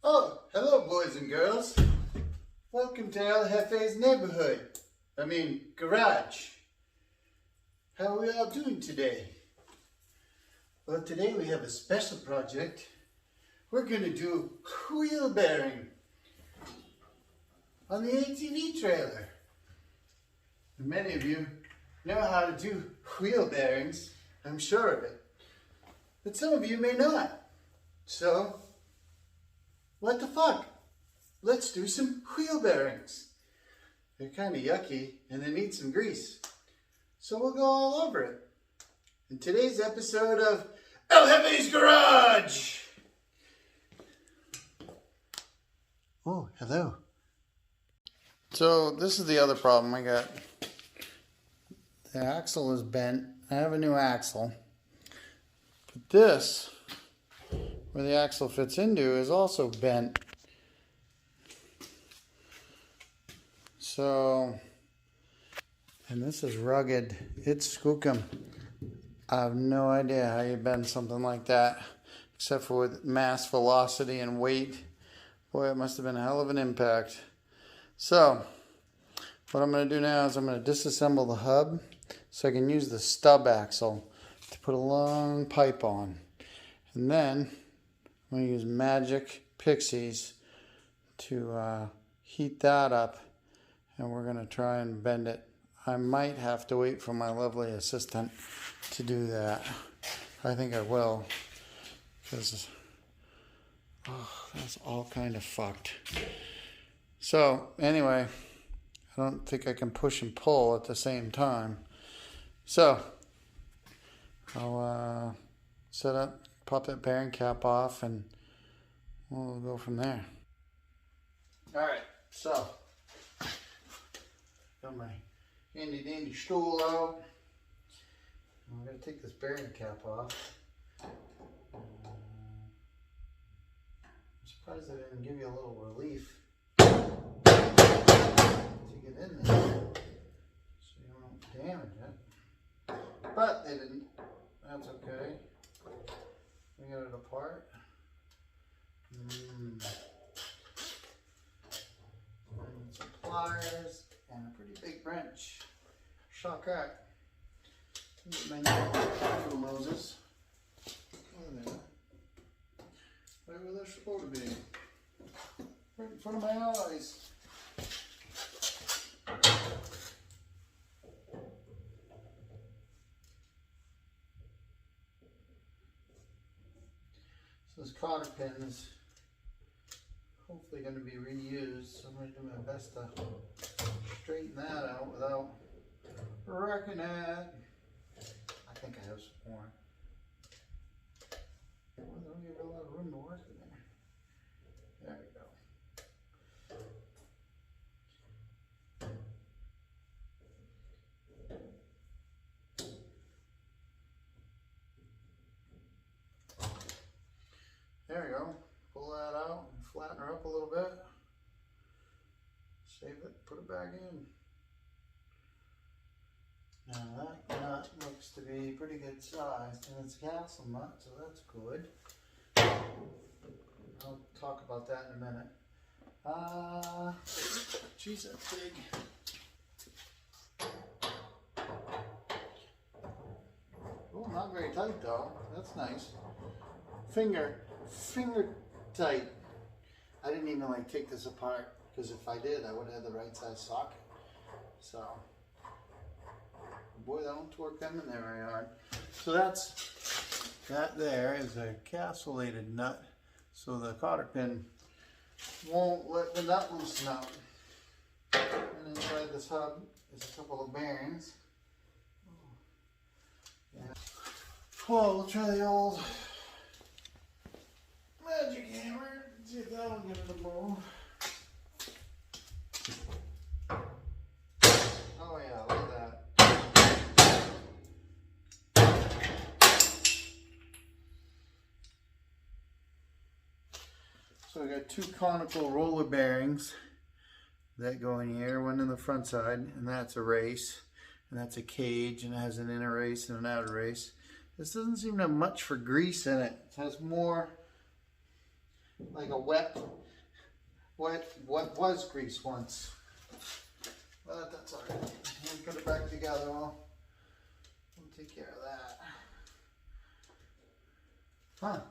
Oh, hello boys and girls. Welcome to El-Jeffe's neighborhood. Garage. How are we all doing today? Well, today we have a special project. We're going to do wheel bearing on the ATV trailer. And many of you know how to do wheel bearings, I'm sure of it. But some of you may not. So, what the fuck? Let's do some wheel bearings. They're kind of yucky and they need some grease. So we'll go all over it. In today's episode of El-Jeffe's Garage. Oh, hello. So this is the other problem I got. The axle is bent. I have a new axle. But this, where the axle fits into, is also bent. So, and this is rugged. It's skookum. I have no idea how you bend something like that, except for with mass velocity and weight. Boy, it must have been a hell of an impact. So, what I'm going to do now is I'm going to disassemble the hub so I can use the stub axle to put a long pipe on. And then I'm going to use magic pixies to heat that up, and we're going to try and bend it. I might have to wait for my lovely assistant to do that. I think I will, because that's all kind of fucked. So anyway, I don't think I can push and pull at the same time. So I'll set up, pop that bearing cap off, and we'll go from there. Alright, so got my handy dandy stool out. I'm going to take this bearing cap off. I'm surprised they didn't give you a little relief to get in there so you don't damage it. But they didn't. That's okay. We got it apart. And some pliers and a pretty big wrench. Shock rack. My little Moses. Oh, there. Right where they're supposed to be. Right in front of my eyes. So this cotter pin is hopefully going to be reused. So I'm going to do my best to straighten that out without wrecking it. I think I have some more. Well, I don't give a lot of room to work in there. There we go. There we go. Pull that out and flatten her up a little bit. Save it, put it back in. Now that nut looks to be pretty good sized, and it's a haxel nut, so that's good. I'll talk about that in a minute. Geez, that's big. Oh, not very tight though. That's nice. Finger tight. I didn't even take this apart, because if I did, I would have the right size socket. So. Boy, that don't torque them in there very hard. So that there is a castellated nut, so the cotter pin won't let the nut loosen up. And inside this hub is a couple of bearings. Yeah. Well, we'll try the old magic hammer. See if that'll get it to move. Oh yeah, look at that. So we got two conical roller bearings that go in here, one in the front side, and that's a race, and that's a cage, and it has an inner race and an outer race. This doesn't seem to have much for grease in it. It has more like a wet what was grease once. But that's all right. We'll put it back together. We'll take care of that. Huh.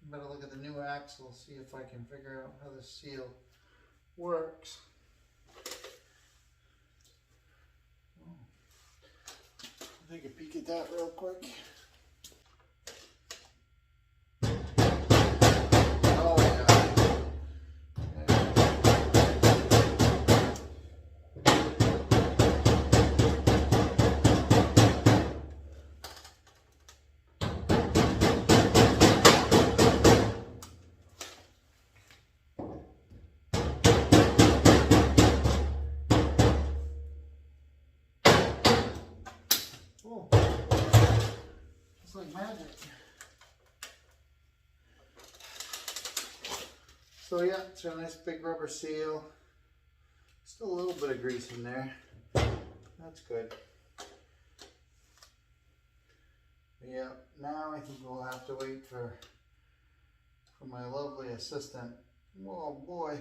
Better look at the new axle, see if I can figure out how the seal works. I'll take a peek at that real quick. Oh yeah. Oh, it's like magic. So yeah, it's a nice big rubber seal. Still a little bit of grease in there. That's good. But yeah, now I think we'll have to wait for my lovely assistant. Oh boy,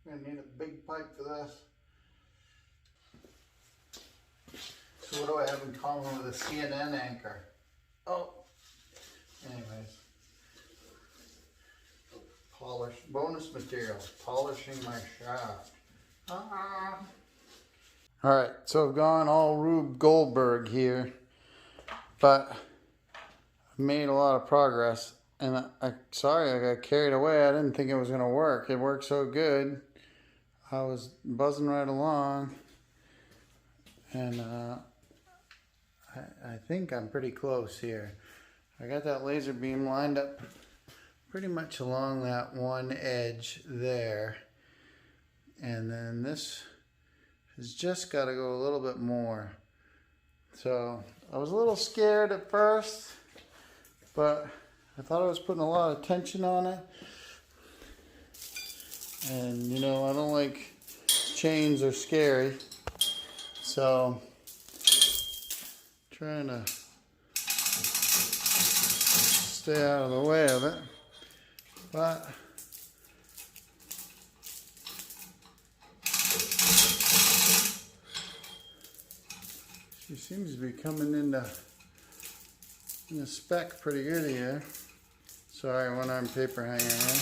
I'm gonna need a big pipe for this. So what do I have in common with a CNN anchor? Oh, anyways. Polish, bonus material, polishing my shaft. Alright, so I've gone all Rube Goldberg here, but I've made a lot of progress. And sorry I got carried away. I didn't think it was going to work. It worked so good. I was buzzing right along. And I think I'm pretty close here. I got that laser beam lined up pretty much along that one edge there. And then this has just got to go a little bit more. So I was a little scared at first, but I thought I was putting a lot of tension on it. And you know, I don't like chains are scary. So trying to stay out of the way of it. But she seems to be coming in the spec pretty good here. Sorry, one arm paper hanger here.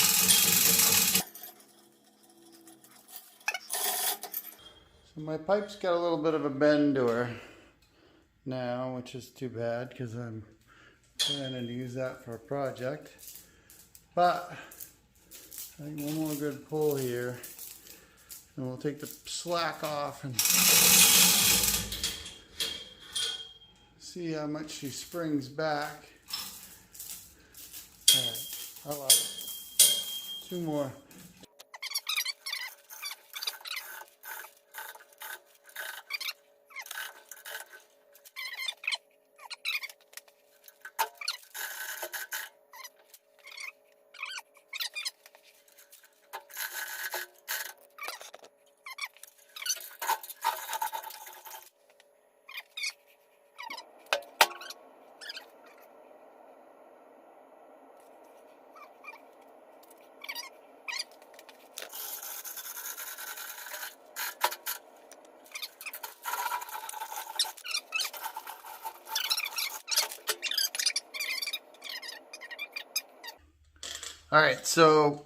So my pipe's got a little bit of a bend to her now, which is too bad because I'm planning to use that for a project. But I think one more good pull here, and we'll take the slack off and see how much she springs back. All right, I love it. Two more. All right, so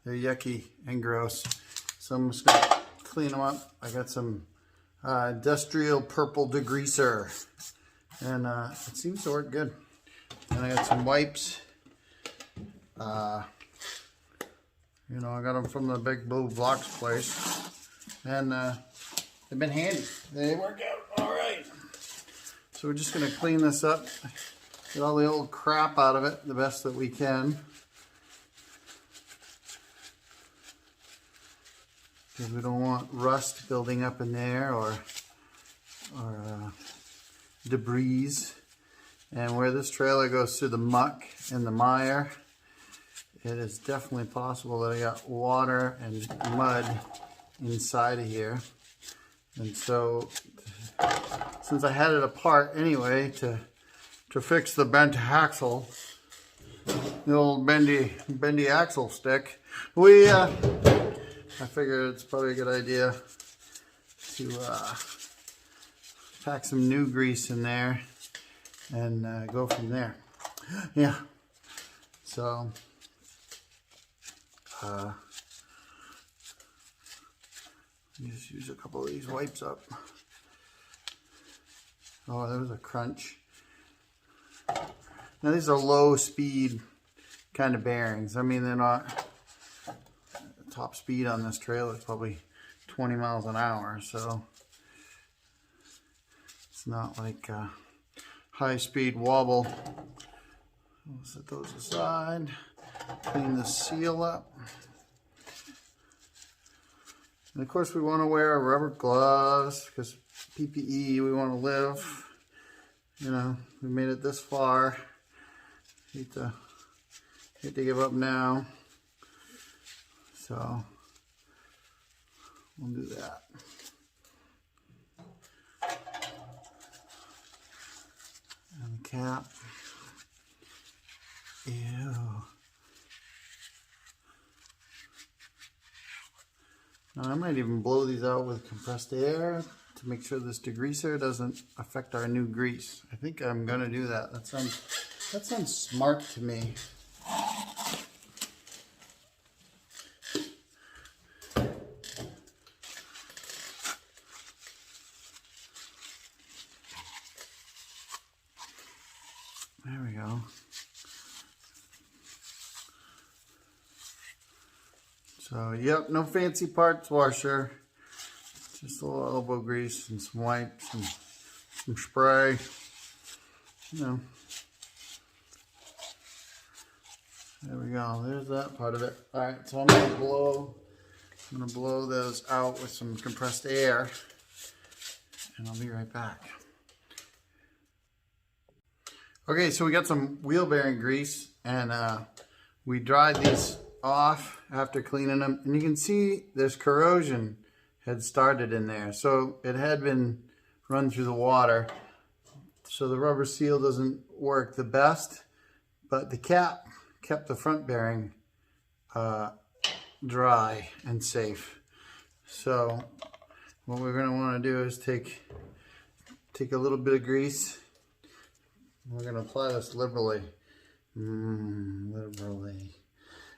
they're yucky and gross. So I'm just gonna clean them up. I got some industrial purple degreaser, and it seems to work good. And I got some wipes. You know, I got them from the Big Blue Blocks place, and they've been handy. They work out all right. So we're just gonna clean this up, get all the old crap out of it the best that we can. Because we don't want rust building up in there or debris. And where this trailer goes through the muck and the mire, it is definitely possible that I got water and mud inside of here. And so, since I had it apart anyway to fix the bent haxel, the old bendy axle stick. I figured it's probably a good idea to pack some new grease in there and go from there. Yeah. So just use a couple of these wipes up. Oh, there was a crunch. Now these are low speed kind of bearings. I mean, they're not, top speed on this trailer is probably 20 miles an hour, so it's not like a high speed wobble. We'll set those aside, clean the seal up. And of course we want to wear rubber gloves because PPE, we want to live. You know, we made it this far. Hate to give up now. So we'll do that. And the cap. Ew. Now I might even blow these out with compressed air to make sure this degreaser doesn't affect our new grease. I think I'm gonna do that. That sounds smart to me. There we go. So, yep, no fancy parts washer. Just a little elbow grease and some wipes and some spray. You know. There we go. There's that part of it. Alright, so I'm gonna blow those out with some compressed air. And I'll be right back. Okay, so we got some wheel bearing grease and we dried these off after cleaning them, and you can see there's corrosion had started in there, so it had been run through the water, so the rubber seal doesn't work the best, but the cap kept the front bearing dry and safe. So what we're going to want to do is take a little bit of grease. We're going to apply this liberally. Liberally.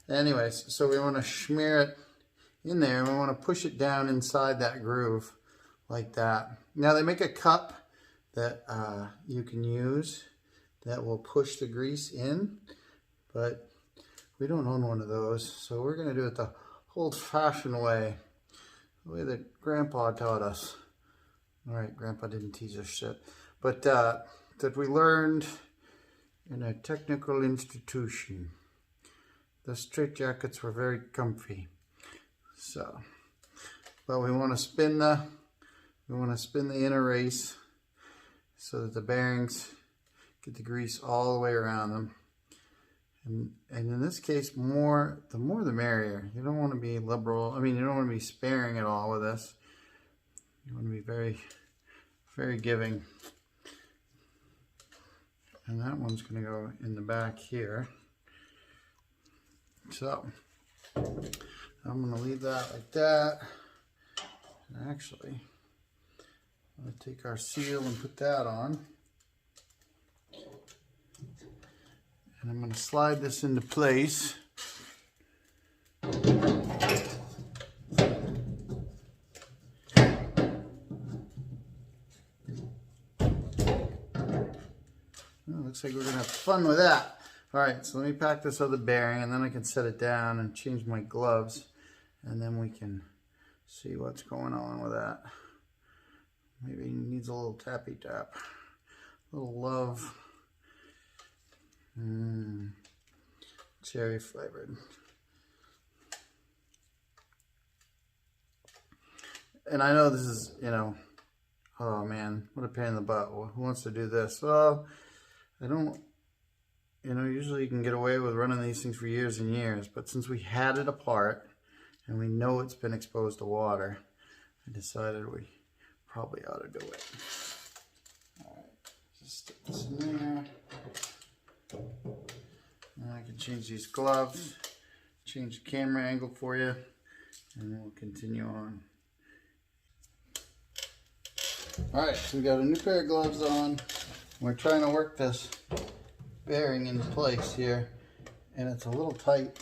Anyways, so we want to smear it in there, and we want to push it down inside that groove like that. Now they make a cup that you can use that will push the grease in, but we don't own one of those, so we're going to do it the old-fashioned way, the way that Grandpa taught us. All right, Grandpa didn't teach us shit, but that we learned in a technical institution. The straitjackets were very comfy. So, but we want to spin the inner race so that the bearings get the grease all the way around them. And in this case, the more the merrier. You don't want to be liberal. I mean, you don't want to be sparing at all with this. You want to be very, very giving. And that one's going to go in the back here. So I'm going to leave that like that. And actually, I'm going to take our seal and put that on. And I'm going to slide this into place. Oh, looks like we're going to have fun with that. Alright, so let me pack this other bearing, and then I can set it down and change my gloves, and then we can see what's going on with that. Maybe it needs a little tappy tap. A little love. Cherry flavored. And I know this is, you know, oh man, what a pain in the butt. Who wants to do this? Well, I don't. You know, usually you can get away with running these things for years and years, but since we had it apart and we know it's been exposed to water, I decided we probably ought to do it. All right, just stick this in there. And I can change these gloves, change the camera angle for you, and then we'll continue on. Alright, so we got a new pair of gloves on. We're trying to work this bearing into place here, and it's a little tight.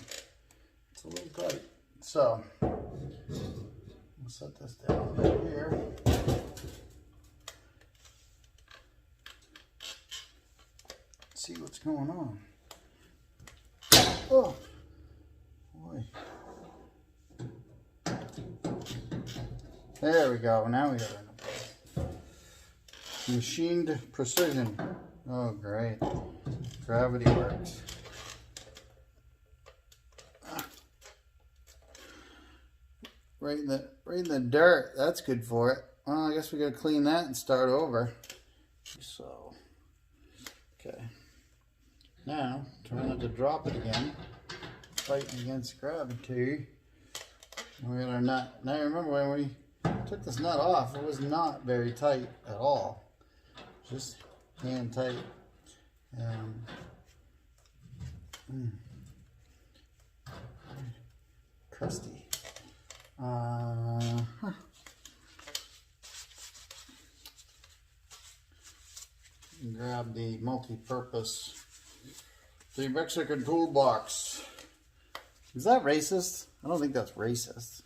It's a little tight. So, we'll set this down right here. See what's going on. Oh, boy. There we go. Now we got it. Machined precision. Oh, great. Gravity works. Right in the dirt. That's good for it. Well, I guess we gotta clean that and start over. So, okay. Now, try not to drop it again. Fighting against gravity. And we got our nut. Now remember when we took this nut off, it was not very tight at all. Just hand tight. Crusty. Grab the multi-purpose 3 Mexican toolbox. Is that racist? I don't think that's racist.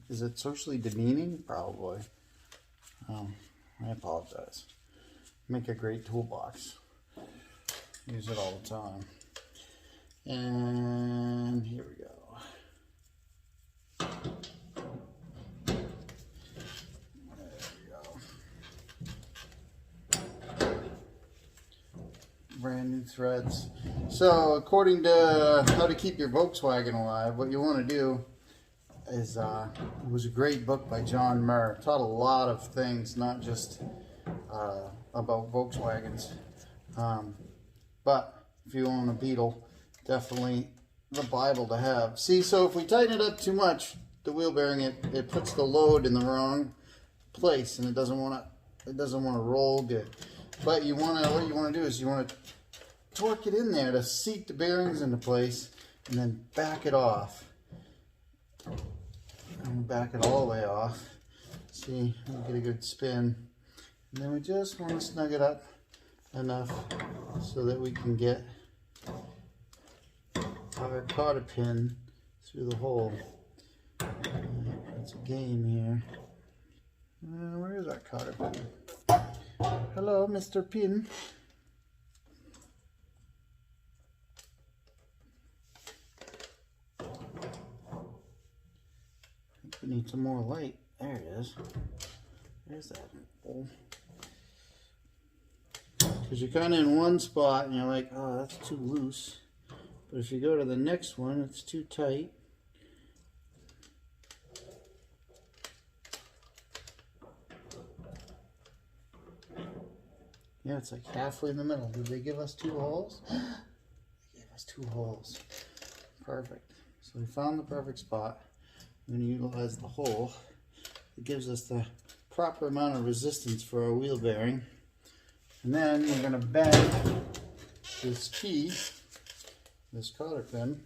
Is it socially demeaning? Probably. I apologize. Make a great toolbox. Use it all the time. And here we go. Brand new threads. So according to How to Keep Your Volkswagen Alive, what you want to do is, it was a great book by John Muir. Taught a lot of things, not just about Volkswagens. But if you own a Beetle, definitely the Bible to have. See, so if we tighten it up too much, the wheel bearing, it puts the load in the wrong place, and it doesn't want to roll good. But what you want to do is you want to torque it in there to seat the bearings into place, and then back it off. And back it all the way off. See, we'll get a good spin. And then we just want to snug it up enough so that we can get our cotter pin through the hole. That's a game here. Where is our cotter pin? Hello, Mr. Pin. I think we need some more light. There it is. There's that hole. Because you're kind of in one spot and you're like, oh, that's too loose. But if you go to the next one, it's too tight. Yeah, it's like halfway in the middle. Did they give us 2 holes? They gave us 2 holes. Perfect. So we found the perfect spot. I'm going to utilize the hole. It gives us the proper amount of resistance for our wheel bearing. And then we're going to bend this key, this cotter pin.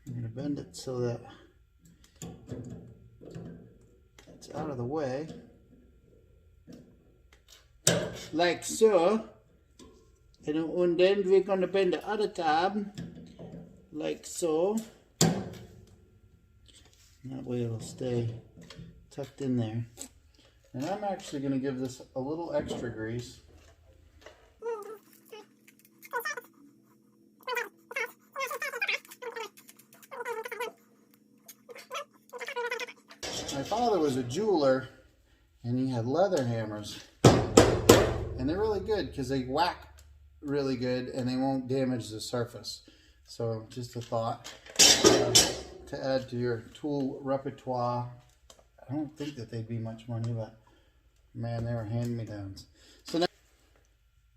I'm going to bend it so that it's out of the way, like so. And then we're going to bend the other tab, like so. That way it'll stay tucked in there. And I'm actually going to give this a little extra grease. My father was a jeweler, and he had leather hammers. And they're really good because they whack really good and they won't damage the surface. So just a thought to add to your tool repertoire. I don't think that they'd be much money, but man, they were hand-me-downs.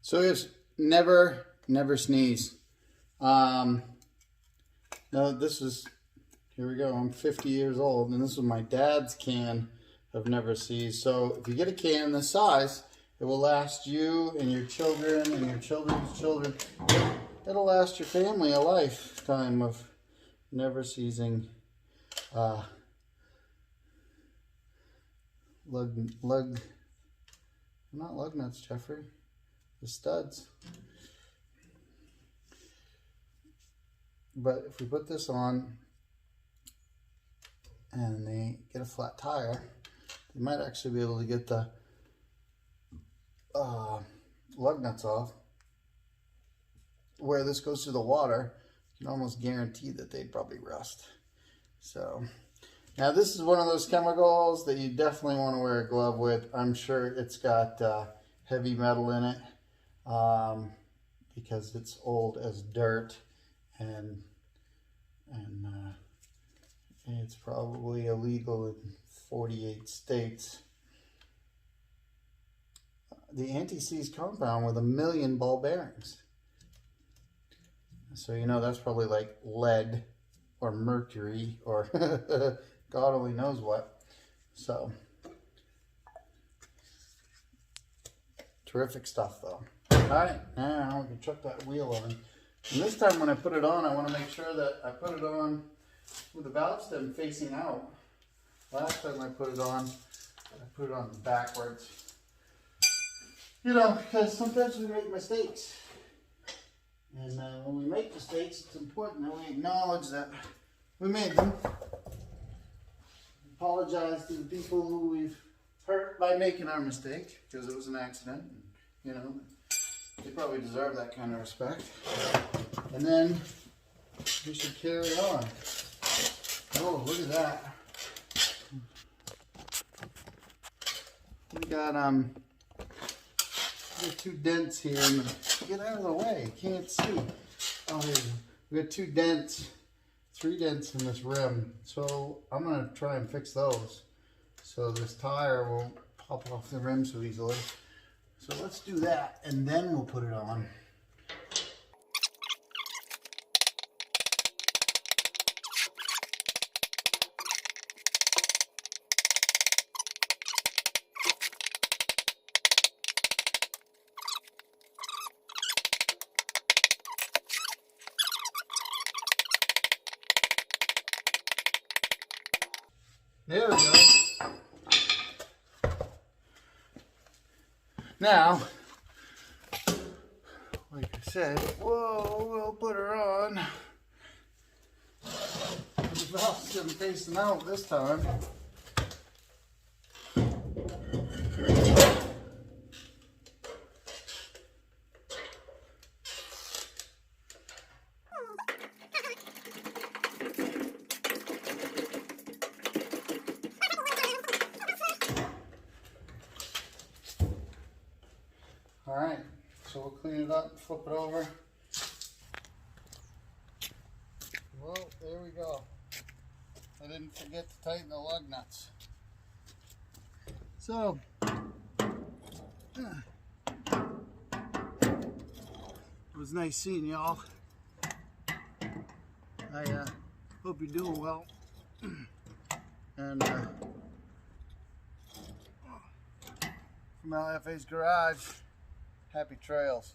So it's never sneeze. No, this is, here we go, I'm 50 years old, and this was my dad's can of Never Seas. So if you get a can this size, it will last you and your children and your children's children. It'll last your family a lifetime of never ceasing not lug nuts, Jeffrey, the studs. But if we put this on and they get a flat tire, you might actually be able to get the lug nuts off. Where this goes through the water, you can almost guarantee that they'd probably rust. So now this is one of those chemicals that you definitely want to wear a glove with. I'm sure it's got heavy metal in it because it's old as dirt, and it's probably illegal in 48 states. The anti-seize compound with 1 million ball bearings. So you know that's probably like lead or mercury or God only knows what. So terrific stuff though. Alright, now we can chuck that wheel on. And this time when I put it on, I want to make sure that I put it on with the valve stem facing out. Last time I put it on backwards. You know, because sometimes we make mistakes. And when we make mistakes, it's important that we acknowledge that we made them. Apologize to the people who we've hurt by making our mistake, because it was an accident. You know, they probably deserve that kind of respect. And then we should carry on. Oh, look at that. We got 2 dents here. Get out of the way, can't see. Oh, here we go. We got 2 dents, 3 dents in this rim. So I'm gonna try and fix those so this tire won't pop off the rim so easily. So let's do that and then we'll put it on. There we go. Now, like I said, we'll put her on. The valve stem facing out this time. Alright, so we'll clean it up, flip it over. Well, there we go. I didn't forget to tighten the lug nuts. So, it was nice seeing y'all. I hope you're doing well. And from El-Jeffe's garage, happy trails.